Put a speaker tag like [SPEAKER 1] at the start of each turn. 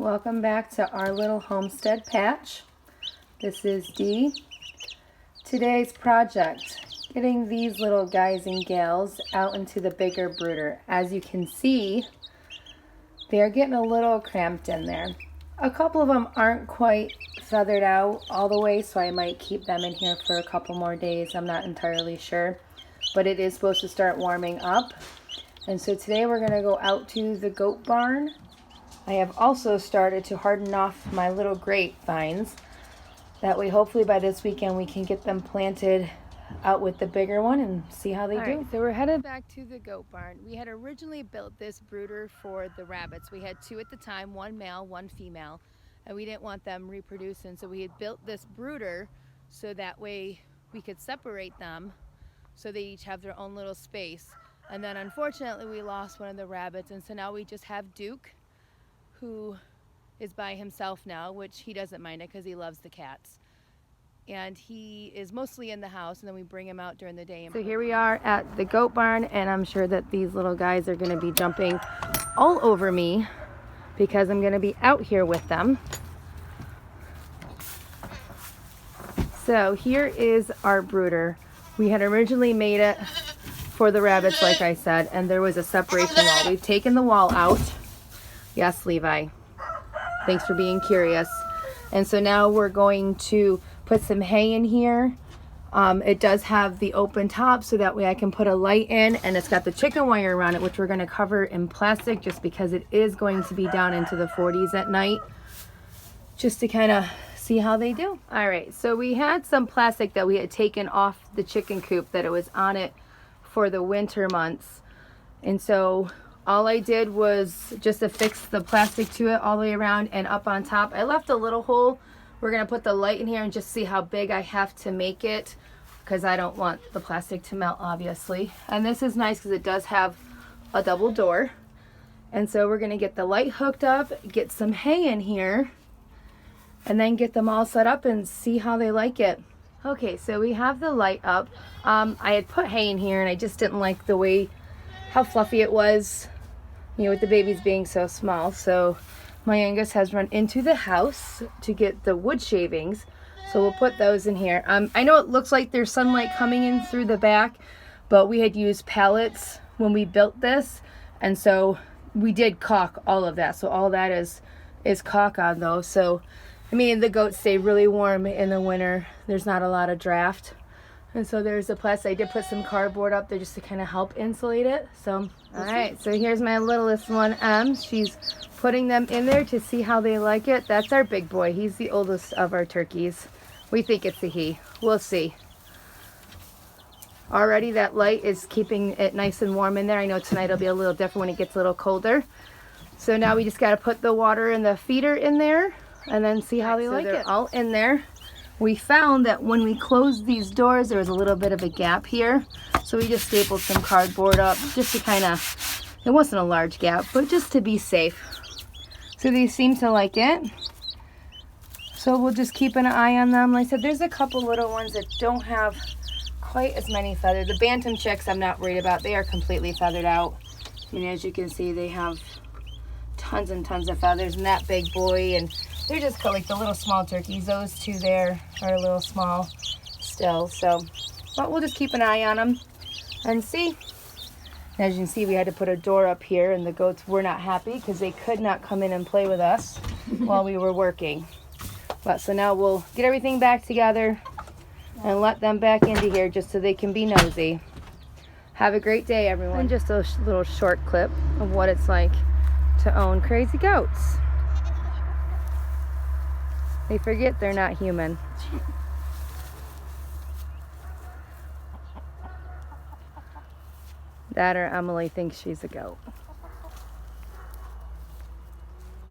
[SPEAKER 1] Welcome back to our little homestead patch. This is Dee. Today's project, getting these little guys and gals out into the bigger brooder. As you can see, they're getting a little cramped in there. A couple of them aren't quite feathered out all the way, so I might keep them in here for a couple more days. I'm not entirely sure, but it is supposed to start warming up. And so today we're going to go out to the goat barn. I have also started to harden off my little grapevines. That way hopefully by this weekend we can get them planted out with the bigger one and see how they do. Right, so we're headed back to the goat barn. We had originally built this brooder for the rabbits. We had two at the time, one male, one female, and we didn't want them reproducing. So we had built this brooder so that way we could separate them so they each have their own little space. And then unfortunately we lost one of the rabbits, and so now we just have Duke, who is by himself now, which he doesn't mind it because he loves the cats. And he is mostly in the house, and then we bring him out during the day. So here we are at the goat barn, and I'm sure that these little guys are going to be jumping all over me because I'm going to be out here with them. So here is our brooder. We had originally made it for the rabbits, like I said, and there was a separation wall. We've taken the wall out. Yes, Levi. Thanks for being curious. And so now we're going to put some hay in here. It does have the open top so that way I can put a light in, and it's got the chicken wire around it, which we're going to cover in plastic just because it is going to be down into the 40s at night, just to kind of see how they do. All right, so we had some plastic that we had taken off the chicken coop that it was on it for the winter months. And so all I did was just affix the plastic to it all the way around and up on top. I left a little hole. We're going to put the light in here and just see how big I have to make it because I don't want the plastic to melt, obviously. And this is nice because it does have a double door. And so we're going to get the light hooked up, get some hay in here, and then get them all set up and see how they like it. Okay, so we have the light up. I had put hay in here and I just didn't like the way how fluffy it was, you know, with the babies being so small. So my youngest has run into the house to get the wood shavings, so we'll put those in here. I know it looks like there's sunlight coming in through the back, but we had used pallets when we built this, and so we did caulk all of that. So all that is caulk on those. So I mean, the goats stay really warm in the winter. There's not a lot of draft. And so there's the plastic. I did put some cardboard up there just to kind of help insulate it. So, all right, so here's my littlest one, She's putting them in there to see how they like it. That's our big boy. He's the oldest of our turkeys. We think it's a he. We'll see. Already that light is keeping it nice and warm in there. I know tonight it'll be a little different when it gets a little colder. So now we just got to put the water and the feeder in there and then see how they like it. All in there. We found that when we closed these doors, there was a little bit of a gap here. So we just stapled some cardboard up just to kind of, it wasn't a large gap, but just to be safe. So these seem to like it. So we'll just keep an eye on them. Like I said, there's a couple little ones that don't have quite as many feathers. The bantam chicks I'm not worried about. They are completely feathered out. And as you can see, they have tons and tons of feathers. And that big boy, and they're just like the little small turkeys. Those two there are a little small still. So, but we'll just keep an eye on them and see. As you can see, we had to put a door up here, and the goats were not happy because they could not come in and play with us while we were working. But so now we'll get everything back together and let them back into here just so they can be nosy. Have a great day, everyone. And just a little short clip of what it's like to own crazy goats. They forget they're not human. That or Emily thinks she's a goat.